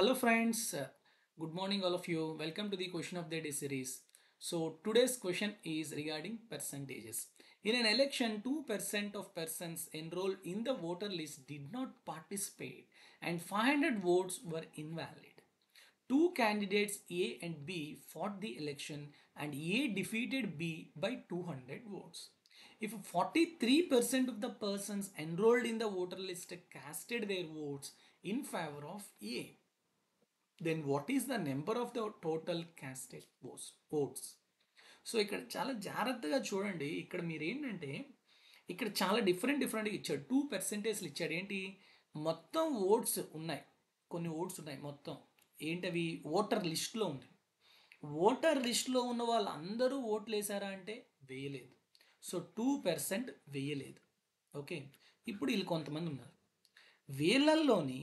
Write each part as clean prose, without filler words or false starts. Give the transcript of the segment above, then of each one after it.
Hello friends, good morning all of you. Welcome to the question of the day series. So today's question is regarding percentages. In an election, 2% of persons enrolled in the voter list did not participate and 500 votes were invalid. Two candidates A and B fought the election and A defeated B by 200 votes. If 43% of the persons enrolled in the voter list casted their votes in favor of A, then what is the number of the total casted votes? So ఇక్కడ చాలా జాగ్రత్తగా చూడండి. ఇక్కడ మీరు ఏంటంటే ఇక్కడ చాలా డిఫరెంట్గా ఇచ్చాడు. 2% ఇచ్చాడు. ఏంటి మొత్తం ఓట్స్ ఉన్నాయి, కొన్ని ఓట్స్ ఉన్నాయి మొత్తం. ఏంటవి ఓటర్ లిస్ట్లో ఉంది. ఓటర్ లిస్ట్లో ఉన్న వాళ్ళందరూ ఓట్లు వేసారా అంటే వేయలేదు. సో 2% వేయలేదు. ఓకే, ఇప్పుడు వీళ్ళు కొంతమంది ఉన్నారు. వీళ్ళల్లోని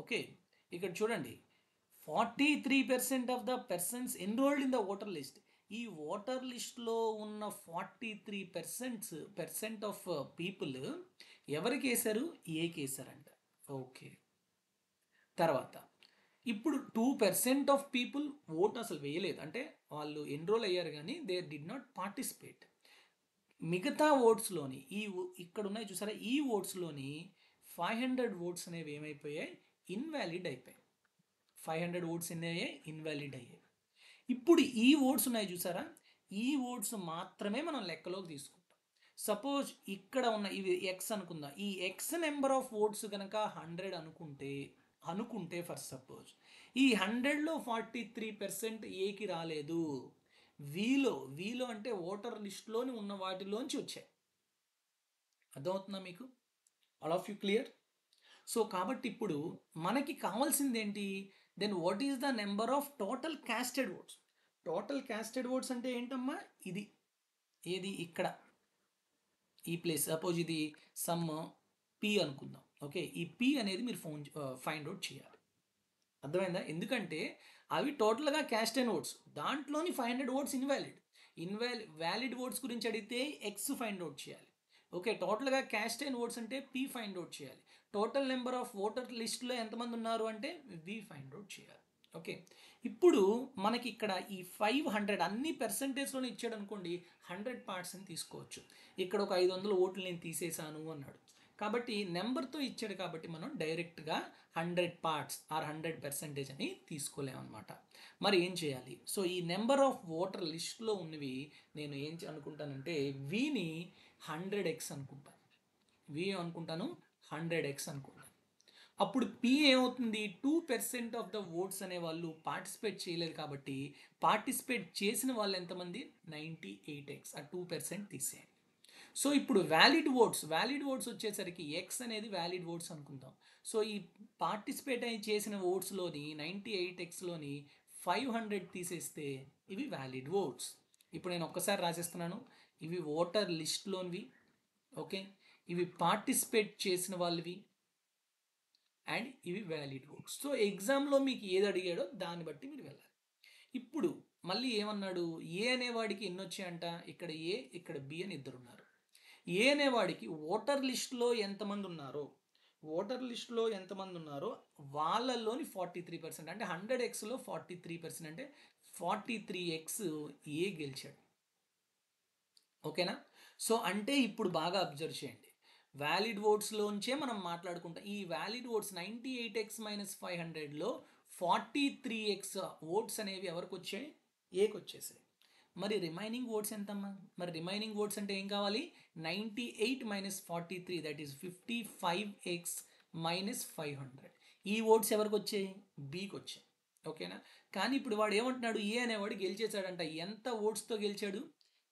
ఓకే ఇక్కడ చూడండి, 43% of the persons enrolled in the voter list. ఈ ఓటర్ లిస్ట్లో ఉన్న 43% ఆఫ్ పీపుల్ ఎవరికి వేశారు? ఏకి వేశారంట. ఓకే, తర్వాత ఇప్పుడు 2% ఆఫ్ పీపుల్ ఓట్ అసలు వేయలేదు, అంటే వాళ్ళు ఎన్రోల్ అయ్యారు కానీ దే డిడ్ నాట్ పార్టిసిపేట్. మిగతా ఓట్స్లోని ఇక్కడ ఉన్నాయి చూసారా, ఈ ఓట్స్లోని 500 ఓట్స్ అనేవి ఏమైపోయాయి? ఇన్వాలిడ్ అయిపోయాయి. 500 ఓట్స్ అనేవి ఇన్వాలిడ్ అయ్యాయి. ఇప్పుడు ఈ ఓట్స్ ఉన్నాయి చూసారా, ఈ ఓట్స్ మాత్రమే మనం లెక్కలోకి తీసుకుంటాం. సపోజ్ ఇక్కడ ఉన్న ఇవి ఎక్స్ అనుకుందాం. ఈ ఎక్స్ నెంబర్ ఆఫ్ ఓట్స్ కనుక 100 అనుకుంటే ఫర్ సపోజ్ ఈ 100లో 43% ఏకి రాలేదు. వీలో అంటే ఓటర్ లిస్ట్లోని ఉన్న వాటిలోంచి వచ్చాయి. అర్థమవుతుందా మీకు? All of you clear? So కాబట్టి ఇప్పుడు మనకి కావాల్సింది ఏంటి? Then what is the number of total casted votes? Total casted votes అంటే ఏంటమ్మా? ఇది ఏది ఇక్కడ ఈ ప్లేస్, సపోజ్ ఇది సమ్ పి అనుకుందాం. ఓకే, ఈ పి అనేది మీరు ఫైండ్ అవుట్ చేయాలి. అర్థమైందా? ఎందుకంటే అవి టోటల్గా క్యాస్ట్ అండ్ ఓట్స్, దాంట్లోని 500 ఓట్స్ వ్యాలిడ్ ఓట్స్ గురించి అడిగితే ఎక్స్ ఫైండ్ అవుట్ చేయాలి. ఓకే, టోటల్గా క్యాస్ట్ అండ్ ఓట్స్ అంటే పి ఫైండ్ అవుట్ చేయాలి. టోటల్ నెంబర్ ఆఫ్ ఓటర్ లిస్ట్లో ఎంతమంది ఉన్నారు అంటే వి ఫైండ్ అవుట్ చేయాలి. ఓకే, ఇప్పుడు మనకి ఇక్కడ ఈ 500 అన్ని పర్సంటేజ్లోనే ఇచ్చాడు అనుకోండి, 100 పార్ట్స్ అని తీసుకోవచ్చు. ఇక్కడ ఒక 500 ఓట్లు నేను తీసేశాను అన్నాడు కాబట్టి నెంబర్తో ఇచ్చాడు కాబట్టి మనం డైరెక్ట్గా 100 పార్ట్స్ ఆర్ 100% అని తీసుకోలేమన్నమాట. మరి ఏం చేయాలి? సో ఈ నెంబర్ ఆఫ్ ఓటర్ లిస్ట్లో ఉన్నవి నేను ఏం అనుకుంటానంటే వీని 100x అనుకుంటాను. అనుకుంటాను 100x అనుకుంటాను. అప్పుడు పి ఏమవుతుంది? 2% ఆఫ్ ద ఓట్స్ అనే వాళ్ళు పార్టిసిపేట్ చేయలేదు కాబట్టి పార్టిసిపేట్ చేసిన వాళ్ళు ఎంతమంది? 98x. ఆ 2% తీసేయండి. సో ఇప్పుడు వ్యాలిడ్ ఓట్స్ వచ్చేసరికి ఎక్స్ అనేది వ్యాలిడ్ ఓట్స్ అనుకుందాం. సో ఈ పార్టిసిపేట్ అయి చేసిన ఓట్స్లోని 98xలోని 500 తీసేస్తే ఇవి వ్యాలిడ్ ఓట్స్. ఇప్పుడు నేను ఒక్కసారి రాసేస్తున్నాను. ఇవి ఓటర్ లిస్ట్లోనివి. ఓకే, ఇవి పార్టిసిపేట్ చేసిన వాళ్ళవి అండ్ ఇవి వ్యాలిడ్ ఓట్స్. సో ఎగ్జామ్లో మీకు ఏది అడిగాడో దాన్ని బట్టి మీరు వెళ్ళాలి. ఇప్పుడు మళ్ళీ ఏమన్నాడు? ఏ అనేవాడికి ఎన్ని వచ్చాయంట? ఇక్కడ ఏ, ఇక్కడ బి అని ఇద్దరు ఉన్నారు. ఏ అనేవాడికి ఓటర్ లిస్ట్లో ఎంతమంది ఉన్నారో వాళ్ళల్లోని 43%, అంటే 100xలో 43% అంటే 43x ఏ గెలిచాడు. ఓకేనా? సో అంటే ఇప్పుడు బాగా అబ్జర్వ్ చేయండి. వ్యాలిడ్ ఓట్స్లోంచే మనం మాట్లాడుకుంటాం. ఈ valid votes 98x - 500లో 43x oats అనేవి ఎవరికి వచ్చాయి? ఏకి వచ్చేసాయి. మరి రిమైనింగ్ ఓట్స్ ఎంతమ్మా? మరి రిమైనింగ్ ఓట్స్ అంటే ఏం కావాలి? 98 - 43, దట్ ఈస్ 55x - 500. ఈ ఓట్స్ ఎవరికి వచ్చాయి? బీకి వచ్చాయి. ఓకేనా? కానీ ఇప్పుడు వాడు ఏమంటున్నాడు? ఏ అనేవాడు గెలిచేశాడంట. ఎంత ఓట్స్తో గెలిచాడు?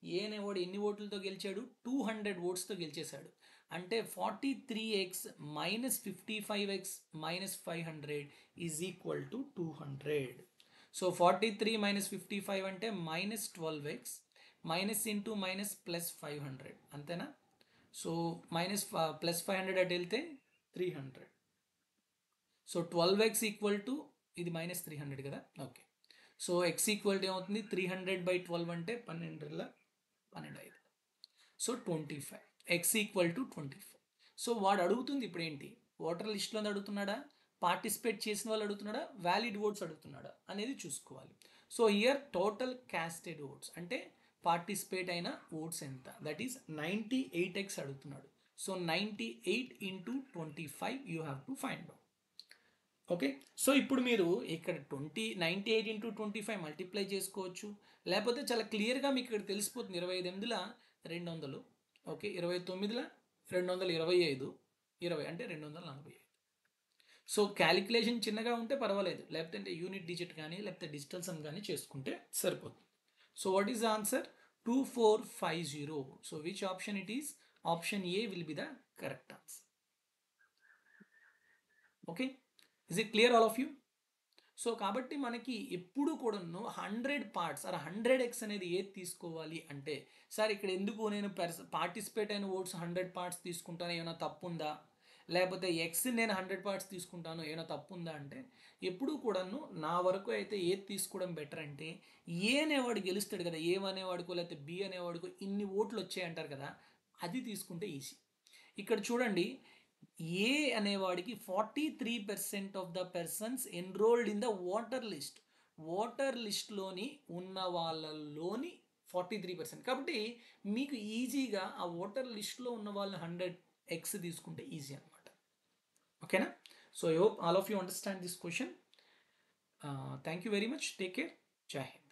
ఏ అనేవాడు ఎన్ని ఓట్లతో గెలిచాడు? 200 ఓట్స్తో గెలిచేశాడు. అంటే 43x - 55x - 500 is equal to 200. So 43 - 55 అంటే -12x, minus into minus plus 500, అంతేనా? సో మైనస్ ప్లస్ 500 అటు వెళ్తే 300. సో 12x ఈక్వల్ టు ఇది -300 కదా. Okay, so x equal to ఏమవుతుంది? 300/12 అంటే 12 so 25. x equal to 25. So వాడు అడుగుతుంది ఇప్పుడు ఏంటి? ఓటర్ లిస్ట్లో అడుగుతున్నాడా? పార్టిసిపేట్ చేసిన వాళ్ళు అడుగుతున్నాడా, వ్యాలిడ్ ఓట్స్ అడుగుతున్నాడా అనేది చూసుకోవాలి. So here total casted votes అంటే పార్టిసిపేట్ అయిన ఓట్స్ ఎంత, దట్ ఈస్ 98x అడుగుతున్నాడు. So 98 into 25 you have to find out. Okay, so ఇప్పుడు మీరు ఇక్కడ 98 ఇంటూ 25 మల్టిప్లై చేసుకోవచ్చు, లేకపోతే చాలా క్లియర్గా మీకు ఇక్కడ తెలిసిపోతుంది. 25 200, ఓకే, 29 225, 20 అంటే 245. సో క్యాలిక్యులేషన్ చిన్నగా ఉంటే పర్వాలేదు, లేకపోతే యూనిట్ డిజిట్ కానీ లేకపోతే డిజిటల్ సమ్ కానీ చేసుకుంటే సరిపోతుంది. So what is the answer? 2450. So which option it is? Option A will be the correct answer. Okay, is it clear all of you? So కాబట్టి మనకి ఎప్పుడు కూడాను 100 పార్ట్స్ ఆర్ 100x అనేది ఏది తీసుకోవాలి అంటే, సార్ ఇక్కడ ఎందుకు నేను పార్టిసిపేట్ అయిన ఓట్స్ 100 పార్ట్స్ తీసుకుంటాను, ఏమైనా తప్పు ఉందా, లేకపోతే ఎక్స్ నేను 100 పార్ట్స్ తీసుకుంటాను ఏమైనా తప్పు ఉందా అంటే, ఎప్పుడు కూడాను నా వరకు అయితే ఏది తీసుకోవడం బెటర్ అంటే, ఏ అనేవాడు గెలుస్తాడు కదా, ఏ అనేవాడుకో లేకపోతే బి అనేవాడుకో ఇన్ని ఓట్లు వచ్చాయంటారు కదా, అది తీసుకుంటే ఈజీ. ఇక్కడ చూడండి, ఏ అనేవాడికి 43% of the persons enrolled in the voter list, voter లిస్ట్లోని ఉన్న వాళ్ళలోని 43%. కాబట్టి మీకు ఈజీగా ఆ ఓటర్ లిస్ట్లో ఉన్న వాళ్ళని 100x తీసుకుంటే ఈజీ అనమాట. ఓకేనా? So I hope all of you understand this question. Thank you very much. Take care. జై హింద్.